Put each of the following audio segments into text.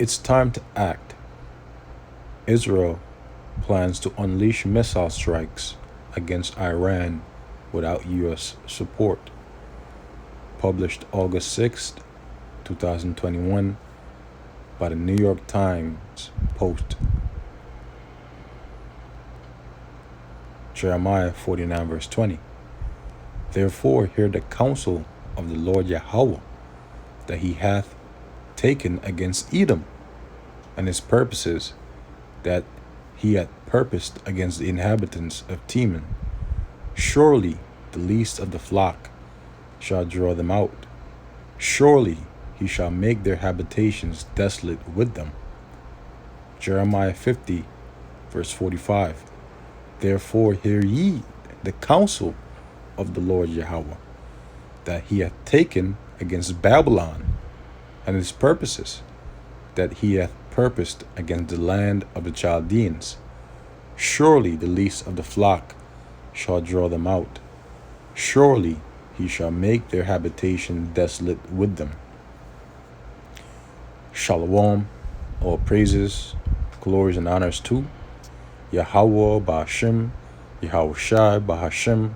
It's time to act. Israel plans to unleash missile strikes against Iran without U.S. support. Published August 6th, 2021 by the New York Times Post. Jeremiah 49 verse 20. Therefore hear the counsel of the Lord Yahweh, that he hath taken against Edom, and his purposes that he hath purposed against the inhabitants of Teman. Surely the least of the flock shall draw them out. Surely he shall make their habitations desolate with them. Jeremiah 50 verse 45. Therefore hear ye the counsel of the Lord Yahweh, that he hath taken against Babylon, and his purposes that he hath purposed against the land of the Chaldeans. Surely the least of the flock shall draw them out. Surely he shall make their habitation desolate with them. Shalom, all praises, glories, and honors to Yahweh Ba'Hashem, Yahweh Shai Ba'Hashem,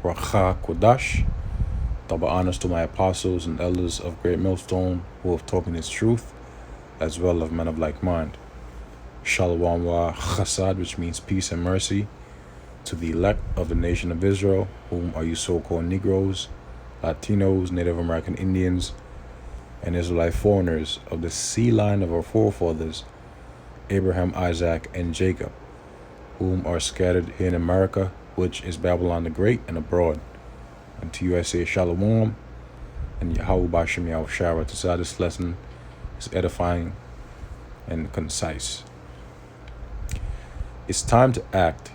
Racha Kodash. Double honors to my apostles and elders of Great Millstone who have taught me this truth, as well as men of like mind. Shalom wa chasad, which means peace and mercy, to the elect of the nation of Israel, whom are you so-called Negroes, Latinos, Native American Indians, and Israelite foreigners of the sea line of our forefathers, Abraham, Isaac, and Jacob, whom are scattered here in America, which is Babylon the Great, and abroad. And to you I say Shalom, and Yahweh Ba'Shem Yahweh Shara. To say this lesson is edifying and concise. It's time to act.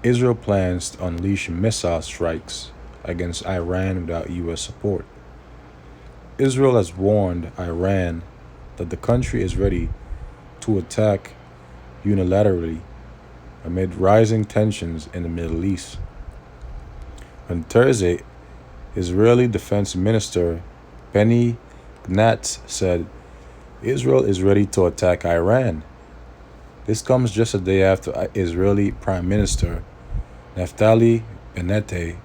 Israel plans to unleash missile strikes against Iran without U.S. support. Israel has warned Iran that the country is ready to attack unilaterally amid rising tensions in the Middle East. On Thursday, Israeli Defense Minister Benny Gantz said Israel is ready to attack Iran. This comes just a day after Israeli Prime Minister Naftali Bennett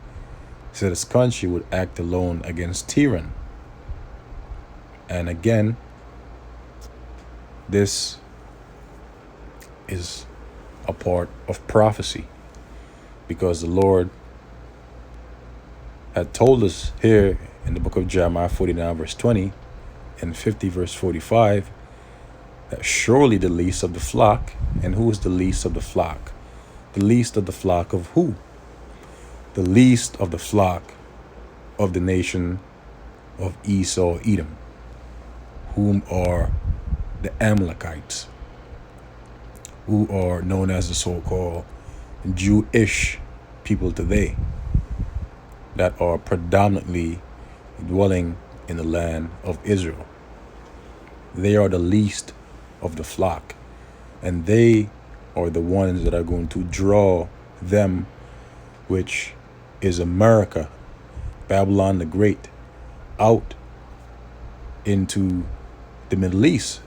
said his country would act alone against Tehran. And again, this is a part of prophecy, because the Lord had told us here in the book of Jeremiah 49 verse 20 and 50 verse 45 that surely the least of the flock. And who is the least of the flock? The least of the flock of who? The least of the flock of the nation of Esau, Edom, whom are the Amalekites, who are known as the so-called Jewish people today, that are predominantly dwelling in the land of Israel. They are the least of the flock, and they are the ones that are going to draw them, which is America, Babylon the Great, out into the Middle East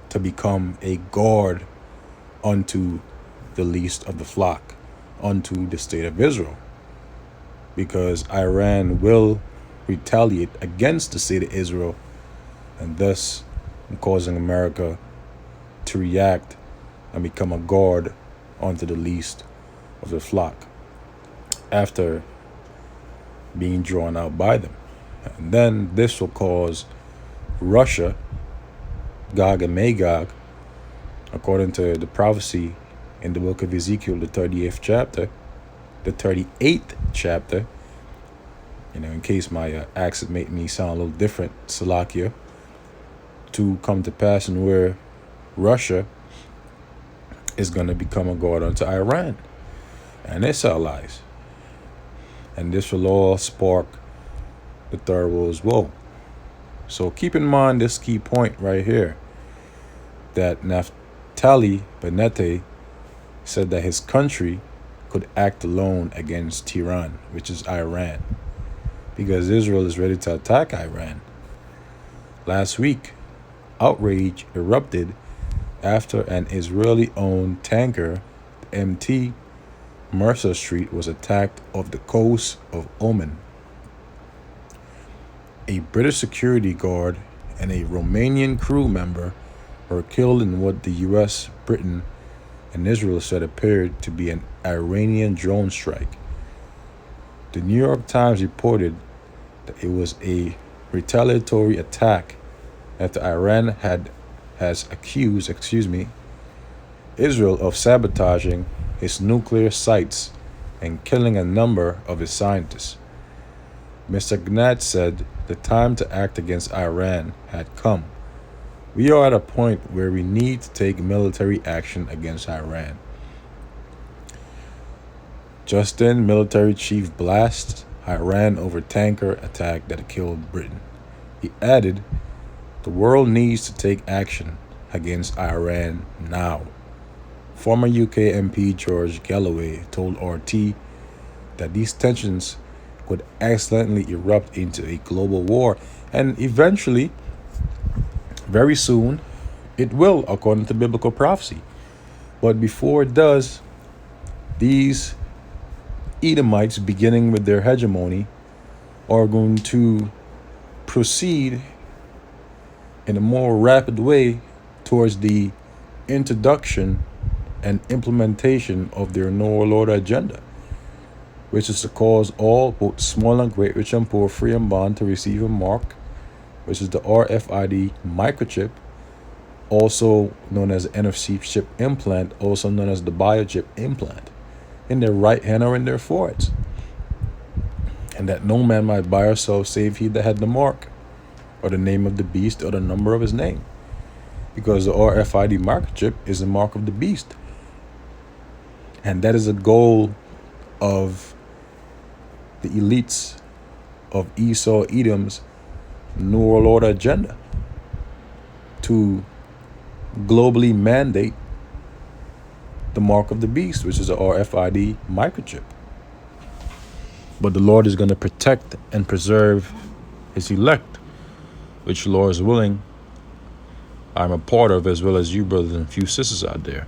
to become a guard unto the least of the flock, unto the state of Israel. Because Iran will retaliate against the state of Israel, and thus causing America to react and become a guard onto the least of the flock after being drawn out by them. And then this will cause Russia, Gog and Magog, according to the prophecy in the book of Ezekiel, the 38th chapter, in case my accent made me sound a little different, Salakia, to come to pass, and where Russia is going to become a guard unto Iran and its allies. And this will all spark the Third World's War. So keep in mind this key point right here, that Naftali Bennett said that his country could act alone against Tehran, which is Iran, because Israel is ready to attack Iran. Last week, outrage erupted after an Israeli-owned tanker, MT Mercer Street, was attacked off the coast of Oman. A British security guard and a Romanian crew member were killed in what the US, Britain, and Israel said appeared to be an Iranian drone strike. The New York Times reported that it was a retaliatory attack after Iran has accused Israel of sabotaging its nuclear sites and killing a number of its scientists. Mr. Gantz said the time to act against Iran had come. We are at a point where we need to take military action against Iran. Just then, military chief blasts Iran over tanker attack that killed Britain. He added, the world needs to take action against Iran now. Former UK MP George Galloway told RT that these tensions could accidentally erupt into a global war, and eventually, very soon, it will, according to biblical prophecy. But before it does, these Edomites, beginning with their hegemony, are going to proceed in a more rapid way towards the introduction and implementation of their New World Order agenda, which is to cause all, both small and great, rich and poor, free and bond, to receive a mark, which is the RFID microchip, also known as the NFC chip implant, also known as the biochip implant, in their right hand or in their foreheads. And that no man might buy or sell save he that had the mark, or the name of the beast, or the number of his name. Because the RFID microchip is the mark of the beast. And that is a goal of the elites of Esau Edom's New World Order agenda, to globally mandate the mark of the beast, which is the RFID microchip. But the Lord is going to protect and preserve his elect, which the Lord is willing I'm a part of, as well as you brothers and few sisters out there.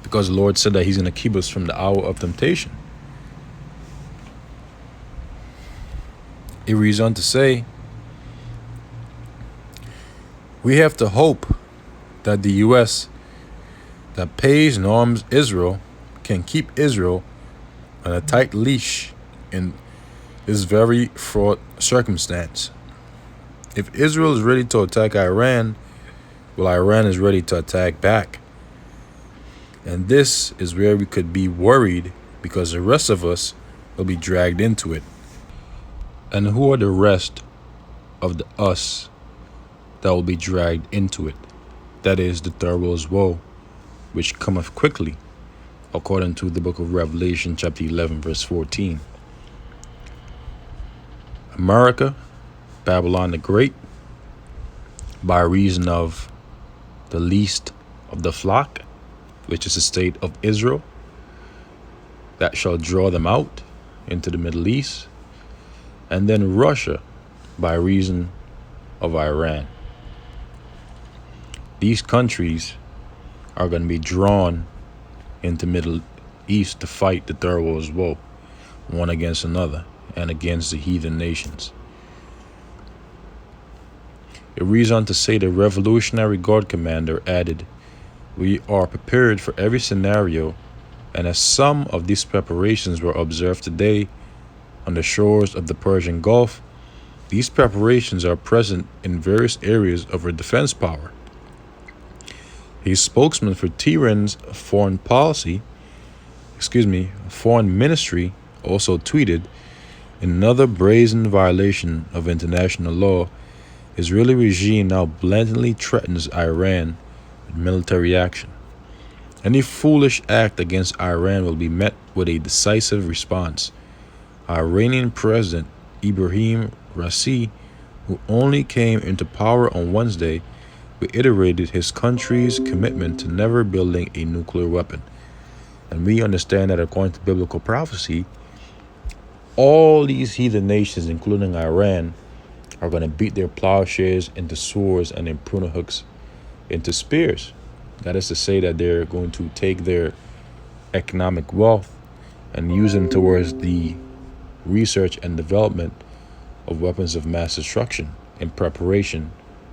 Because the Lord said that he's going to keep us from the hour of temptation. It reads on to say, we have to hope that the U.S. that pays and arms Israel can keep Israel on a tight leash in this very fraught circumstance. If Israel is ready to attack Iran, well, Iran is ready to attack back. And this is where we could be worried, because the rest of us will be dragged into it. And who are the rest of the us that will be dragged into it? That is the third world's woe, which cometh quickly, according to the book of Revelation, chapter 11, verse 14. America, Babylon the Great, by reason of the least of the flock, which is the state of Israel, that shall draw them out into the Middle East, and then Russia, by reason of Iran. These countries are going to be drawn into Middle East to fight the third world's woe, one against another, and against the heathen nations. It reads on to say the Revolutionary Guard commander added, we are prepared for every scenario, and as some of these preparations were observed today on the shores of the Persian Gulf, these preparations are present in various areas of our defense power. A spokesman for Tehran's foreign ministry also tweeted, in another brazen violation of international law, Israeli regime now blatantly threatens Iran with military action. Any foolish act against Iran will be met with a decisive response. Iranian President Ibrahim Raisi, who only came into power on Wednesday, reiterated his country's commitment to never building a nuclear weapon. And we understand that according to biblical prophecy, all these heathen nations, including Iran, are going to beat their plowshares into swords and their pruning hooks into spears. That is to say that they're going to take their economic wealth and use them towards the research and development of weapons of mass destruction in preparation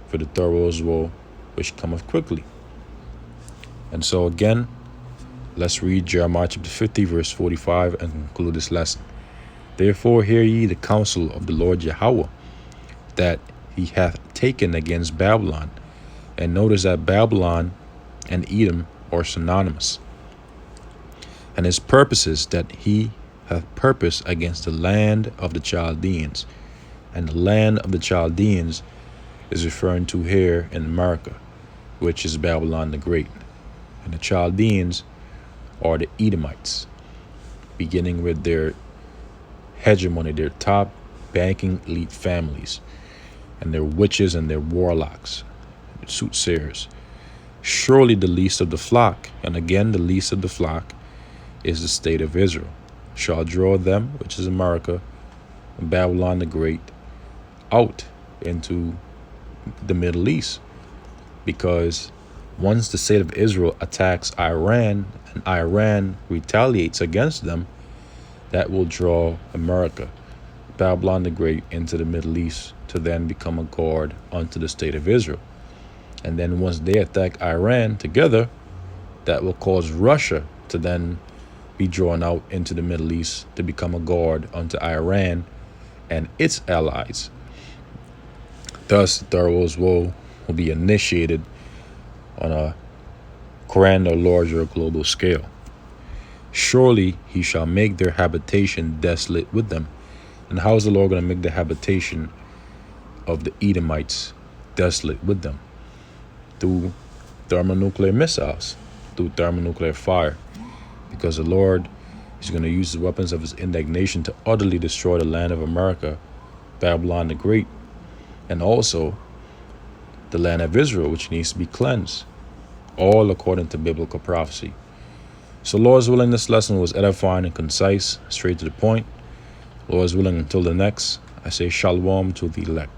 for the thorough woe which cometh quickly. And so again, let's read Jeremiah chapter 50, verse 45, and conclude this lesson. Therefore hear ye the counsel of the Lord Yahweh, that he hath taken against Babylon. And notice that Babylon and Edom are synonymous. And his purposes that he hath purposed against the land of the Chaldeans. And the land of the Chaldeans is referring to here in America, which is Babylon the Great. And the Chaldeans are the Edomites, beginning with their hegemony, their top banking elite families, and their witches and their warlocks, soothsayers. Surely the least of the flock, and again the least of the flock, is the state of Israel, shall draw them, which is America, and Babylon the Great, out into the Middle East. Because once the state of Israel attacks Iran and Iran retaliates against them, that will draw America, Babylon the Great, into the Middle East to then become a guard unto the state of Israel. And then once they attack Iran together, that will cause Russia to then be drawn out into the Middle East to become a guard unto Iran and its allies. Thus, the thorough woe will be initiated on a grander, larger global scale. Surely he shall make their habitation desolate with them. And how is the Lord going to make the habitation of the Edomites desolate with them? Through thermonuclear missiles, through thermonuclear fire. Because the Lord is going to use the weapons of his indignation to utterly destroy the land of America, Babylon the Great, and also the land of Israel, which needs to be cleansed, all according to biblical prophecy. So Lord's willing, this lesson was edifying and concise, straight to the point. Lord's willing, until the next, I say shalom to the elect.